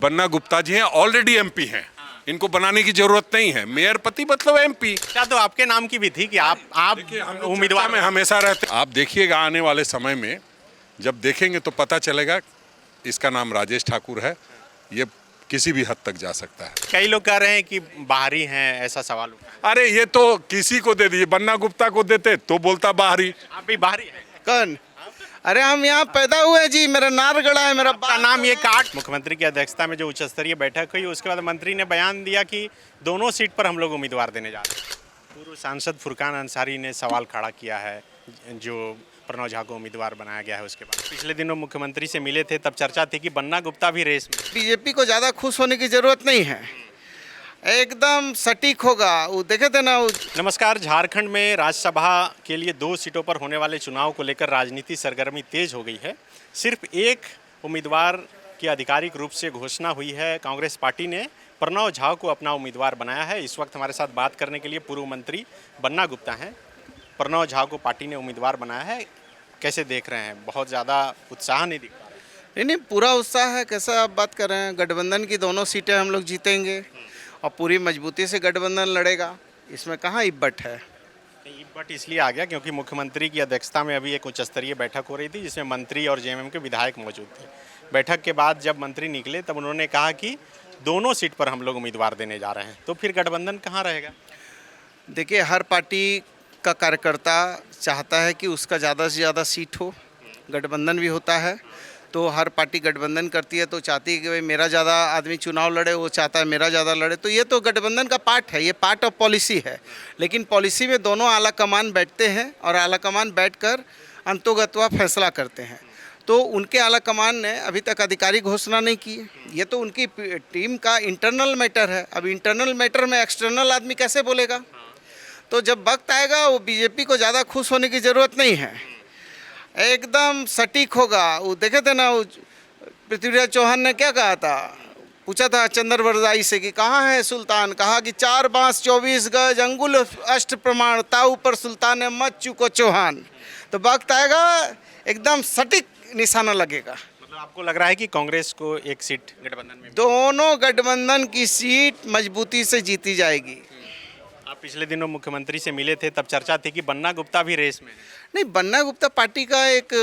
बन्ना गुप्ता जी हैं, already MP हैं। इनको बनाने की जरूरत नहीं है। मेयर पति मतलब एमपी। क्या तो आपके नाम की भी थी कि आप उम्मीदवार में हमेशा रहते। आप देखिएगा आने वाले समय में जब देखेंगे तो पता चलेगा इसका नाम राजेश ठाकुर है। ये किसी भी हद तक जा सकता है। कई लोग कह रहे हैं कि बाहरी हैं, ऐसा सवाल उठा है। अरे ये तो किसी को दे दिए, बन्ना गुप्ता को देते तो बोलता बाहरी। आप भी बाहरी हैं। कौन? अरे हम यहाँ पैदा हुए जी, मेरा नारगढ़ा है, मेरा आपका नाम ये काट। मुख्यमंत्री की अध्यक्षता में जो उच्च स्तरीय बैठक हुई उसके बाद मंत्री ने बयान दिया कि दोनों सीट पर हम लोग उम्मीदवार देने जा रहे हैं। पूर्व सांसद फुरकान अंसारी ने सवाल खड़ा किया है जो प्रणव झा को उम्मीदवार बनाया गया है उसके बाद। पिछले दिनों मुख्यमंत्री से मिले थे, तब चर्चा थी कि बन्ना गुप्ता भी रेस में। बीजेपी को ज़्यादा खुश होने की ज़रूरत नहीं है, एकदम सटीक होगा। वो देखे थे ना नमस्कार। झारखंड में राज्यसभा के लिए 2 सीटों पर होने वाले चुनाव को लेकर राजनीति सरगर्मी तेज हो गई है। सिर्फ एक उम्मीदवार की आधिकारिक रूप से घोषणा हुई है। कांग्रेस पार्टी ने प्रणव झा को अपना उम्मीदवार बनाया है। इस वक्त हमारे साथ बात करने के लिए पूर्व मंत्री बन्ना गुप्ता हैं। प्रणव झा को पार्टी ने उम्मीदवार बनाया है, कैसे देख रहे हैं? बहुत ज़्यादा उत्साह नहीं दिख रहा। नहीं, पूरा उत्साह है। कैसा आप बात कर रहे हैं? गठबंधन की दोनों सीटें हम लोग जीतेंगे और पूरी मजबूती से गठबंधन लड़ेगा। इसमें कहाँ इब्बट है? इब्बट इसलिए आ गया क्योंकि मुख्यमंत्री की अध्यक्षता में अभी एक उच्च स्तरीय बैठक हो रही थी जिसमें मंत्री और जेएमएम के विधायक मौजूद थे। बैठक के बाद जब मंत्री निकले तब उन्होंने कहा कि दोनों सीट पर हम लोग उम्मीदवार देने जा रहे हैं। तो फिर गठबंधन कहाँ रहेगा? देखिए, हर पार्टी का कार्यकर्ता चाहता है कि उसका ज़्यादा से ज़्यादा सीट हो। गठबंधन भी होता है तो हर पार्टी गठबंधन करती है तो चाहती है कि भाई मेरा ज़्यादा आदमी चुनाव लड़े, वो चाहता है मेरा ज़्यादा लड़े। तो ये तो गठबंधन का पार्ट है, ये पार्ट ऑफ पॉलिसी है। लेकिन पॉलिसी में दोनों आला कमान बैठते हैं और आला कमान बैठकर अंतोगत्वा फैसला करते हैं। तो उनके आला कमान ने अभी तक आधिकारिक घोषणा नहीं की। ये तो उनकी टीम का इंटरनल मैटर है। अब इंटरनल मैटर में एक्सटर्नल आदमी कैसे बोलेगा? तो जब वक्त आएगा वो बीजेपी को ज़्यादा खुश होने की ज़रूरत नहीं है, एकदम सटीक होगा। वो देखे थे ना पृथ्वीराज चौहान ने क्या कहा था? पूछा था चंद्रवरदाई से कि कहाँ है सुल्तान? कहा कि 4 बांस 24 गज अंगुल अष्ट प्रमाण ताऊ पर सुल्तान मत चुको चौहान। तो वक्त आएगा एकदम सटीक निशाना लगेगा। मतलब आपको लग रहा है कि कांग्रेस को एक सीट गठबंधन में, दोनों गठबंधन की सीट मजबूती से जीती जाएगी। आप पिछले दिनों मुख्यमंत्री से मिले थे, तब चर्चा थी कि बन्ना गुप्ता भी रेस में है। नहीं, बन्ना गुप्ता पार्टी का एक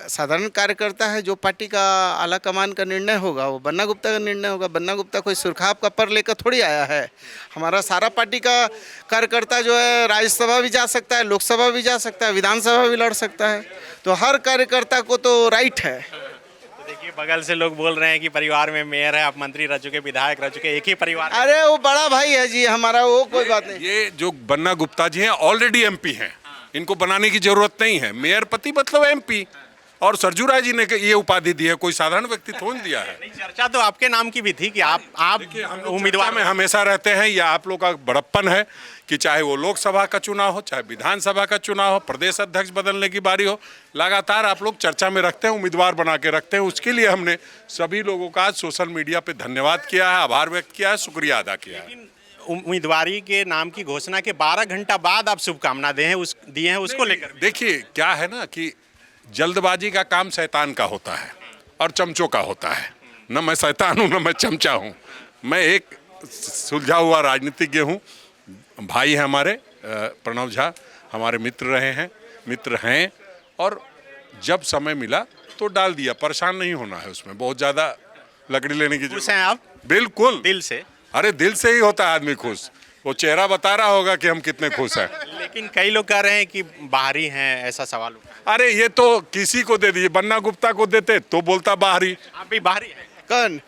साधारण कार्यकर्ता है। जो पार्टी का आला कमान का निर्णय होगा वो बन्ना गुप्ता का निर्णय होगा। बन्ना गुप्ता कोई सुरखाब का पर लेकर थोड़ी आया है। हमारा सारा पार्टी का कार्यकर्ता जो है राज्यसभा भी जा सकता है, लोकसभा भी जा सकता है, विधानसभा भी लड़ सकता है। तो हर कार्यकर्ता को तो राइट है। देखिए, बगल से लोग बोल रहे हैं कि परिवार में मेयर है, आप मंत्री रह चुके, विधायक रह चुके, एक ही परिवार। अरे वो बड़ा भाई है जी हमारा, वो कोई बात नहीं। ये जो बन्ना गुप्ता जी हैं ऑलरेडी एमपी हैं। इनको बनाने की जरूरत नहीं है। मेयर पति मतलब एमपी। और सरजू राय जी ने ये उपाधि दी है, कोई साधारण व्यक्ति थोड़ी दिया है। नहीं, चर्चा तो आपके नाम की भी थी कि आप उम्मीदवार में हमेशा रहते हैं। या आप लोग का बड़प्पन है कि चाहे वो लोकसभा का चुनाव हो, चाहे विधानसभा का चुनाव हो, प्रदेश अध्यक्ष बदलने की बारी हो, लगातार आप लोग चर्चा में रखते हैं, उम्मीदवार बना के रखते हैं। उसके लिए हमने सभी लोगों का सोशल मीडिया पे धन्यवाद किया है, आभार व्यक्त किया है, शुक्रिया अदा किया है। उम्मीदवारी के नाम की घोषणा के 12 घंटा बाद आप शुभकामना दिए हैं उसको लेकर। देखिए क्या है ना कि जल्दबाजी का काम शैतान का होता है और चमचों का होता है। न मैं शैतान हूँ न मैं चमचा हूँ। मैं एक सुलझा हुआ राजनीतिज्ञ हूँ। भाई हैं हमारे प्रणव झा, हमारे मित्र हैं और जब समय मिला तो डाल दिया। परेशान नहीं होना है उसमें, बहुत ज़्यादा लकड़ी लेने की खुश हैं आप? बिल्कुल दिल से। अरे दिल से ही होता है आदमी खुश। वो चेहरा बता रहा होगा कि हम कितने खुश हैं। लेकिन कई लोग कह रहे हैं कि बाहरी हैं, ऐसा सवाल उठा है। अरे ये तो किसी को दे दिए, बन्ना गुप्ता को देते तो बोलता बाहरी। आप भी बाहरी हैं। कौन?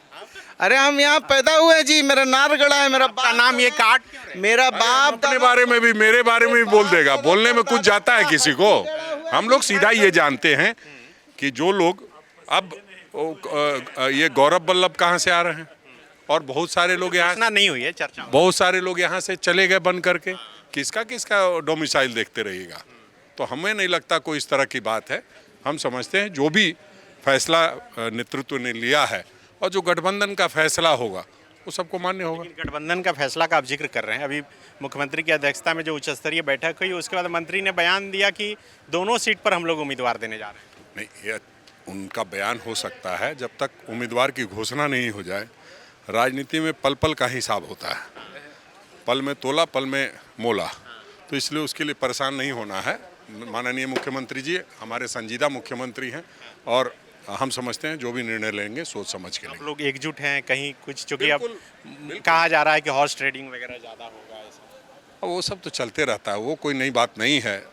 अरे हम यहाँ पैदा हुए जी, मेरा नारगढ़ा है, मेरा आपका नाम ये काट। मेरा बाप अपने बारे में भी मेरे बारे में भी बोल देगा। बोलने में कुछ जाता है किसी को? हम लोग सीधा ये जानते हैं कि जो लोग अब ये गौरव वल्लभ कहाँ से आ रहे हैं और बहुत सारे लोग यहाँ नहीं हुई है चर्चा, बहुत सारे लोग यहाँ से चले गए बन करके। किसका डोमिसाइल देखते रहिएगा। तो हमें नहीं लगता कोई इस तरह की बात है। हम समझते हैं जो भी फैसला नेतृत्व ने लिया है और जो गठबंधन का फैसला होगा वो सबको मान्य होगा। गठबंधन का फैसला का आप जिक्र कर रहे हैं। अभी मुख्यमंत्री की अध्यक्षता में जो उच्च स्तरीय बैठक हुई उसके बाद मंत्री ने बयान दिया कि दोनों सीट पर हम लोग उम्मीदवार देने जा रहे हैं। नहीं, ये उनका बयान हो सकता है जब तक उम्मीदवार की घोषणा नहीं हो जाए। राजनीति में पल पल का हिसाब होता है, पल में तोला पल में मोला, तो इसलिए उसके लिए परेशान नहीं होना है। माननीय मुख्यमंत्री जी हमारे संजीदा मुख्यमंत्री हैं और हम समझते हैं जो भी निर्णय लेंगे सोच समझ के आप लेंगे। लोग एकजुट हैं कहीं कुछ, चूंकि अब बिल्कुल। कहा जा रहा है कि हॉर्स ट्रेडिंग वगैरह ज़्यादा होगा ऐसा। वो सब तो चलते रहता है, वो कोई नई बात नहीं है।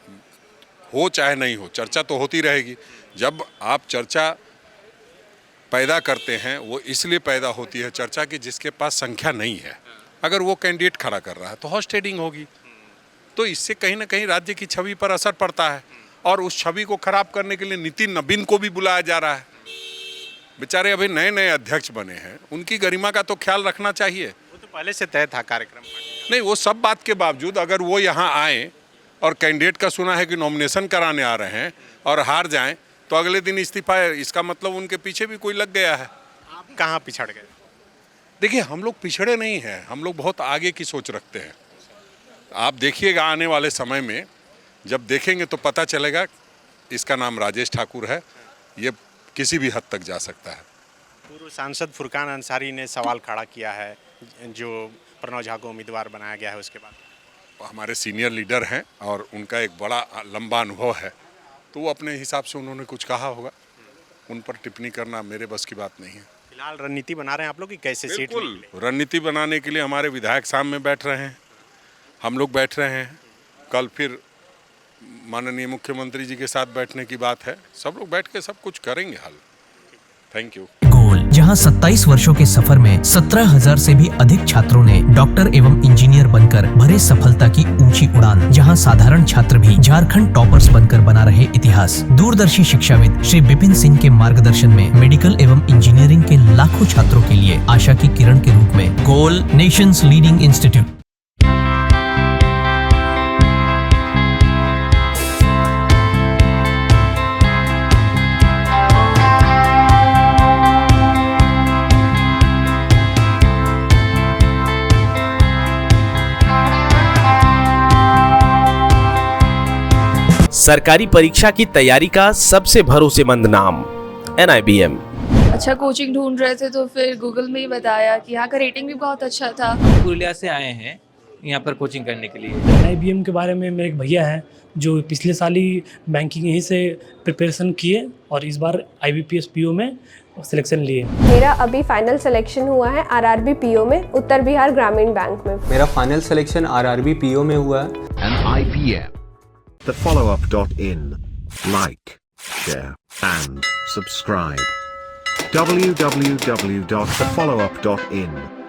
हो चाहे नहीं हो, चर्चा तो होती रहेगी। जब आप चर्चा पैदा करते हैं वो इसलिए पैदा होती है चर्चा कि जिसके पास संख्या नहीं है, अगर वो कैंडिडेट खड़ा कर रहा है तो हॉर्स ट्रेडिंग होगी, तो इससे कहीं ना कहीं राज्य की छवि पर असर पड़ता है और उस छवि को खराब करने के लिए नितिन नवीन को भी बुलाया जा रहा है। बेचारे अभी नए नए अध्यक्ष बने हैं, उनकी गरिमा का तो ख्याल रखना चाहिए। वो तो पहले से तय था कार्यक्रम पार्टी नहीं, वो सब बात के बावजूद अगर वो यहाँ आए और कैंडिडेट का सुना है कि नॉमिनेशन कराने आ रहे हैं और हार जाएं तो अगले दिन इस्तीफा है, इसका मतलब उनके पीछे भी कोई लग गया है। का। आप कहाँ पिछड़ गए? देखिए, हम लोग पिछड़े नहीं हैं, हम लोग बहुत आगे की सोच रखते हैं। आप देखिएगा आने वाले समय में, जब देखेंगे तो पता चलेगा इसका नाम राजेश ठाकुर है, ये किसी भी हद तक जा सकता है। पूर्व सांसद फुरकान अंसारी ने सवाल खड़ा किया है जो प्रणव झा को उम्मीदवार बनाया गया है उसके बाद। हमारे सीनियर लीडर हैं और उनका एक बड़ा लंबा अनुभव है, तो वो अपने हिसाब से उन्होंने कुछ कहा होगा, उन पर टिप्पणी करना मेरे बस की बात नहीं है। फिलहाल रणनीति बना रहे हैं आप लोग कि कैसे सीट बिल्कुल, निकले? रणनीति बनाने के लिए हमारे विधायक सामने बैठ रहे हैं, हम लोग बैठ रहे हैं, कल फिर माननीय मुख्यमंत्री जी के साथ बैठने की बात है, सब लोग बैठ के सब कुछ करेंगे हल। Thank you. गोल, जहां 27 वर्षों के सफर में 17,000 से भी अधिक छात्रों ने डॉक्टर एवं इंजीनियर बनकर भरे सफलता की ऊंची उड़ान, जहां साधारण छात्र भी झारखंड टॉपर्स बनकर बना रहे इतिहास। दूरदर्शी शिक्षाविद श्री विपिन सिंह के मार्गदर्शन में मेडिकल एवं इंजीनियरिंग के लाखों छात्रों के लिए आशा की किरण के रूप में गोल, नेशंस लीडिंग इंस्टीट्यूट। सरकारी परीक्षा की तैयारी का सबसे भरोसेमंद नाम NIBM। अच्छा कोचिंग ढूंढ रहे थे तो फिर गूगल में ही बताया कि यहाँ का रेटिंग भी बहुत अच्छा था। पुरुलिया से आए हैं यहाँ पर कोचिंग करने के लिए। NIBM के बारे में मेरे एक भैया हैं जो पिछले साल ही बैंकिंग यहीं से प्रिपरेशन किए और इस बार IBPS PO में सिलेक्शन लिए। मेरा अभी फाइनल सिलेक्शन हुआ है RRB PO में, उत्तर बिहार ग्रामीण बैंक में। मेरा फाइनल सिलेक्शन RRB PO में हुआ है। NIBM, thefollowup.in. Like, share and subscribe. www.thefollowup.in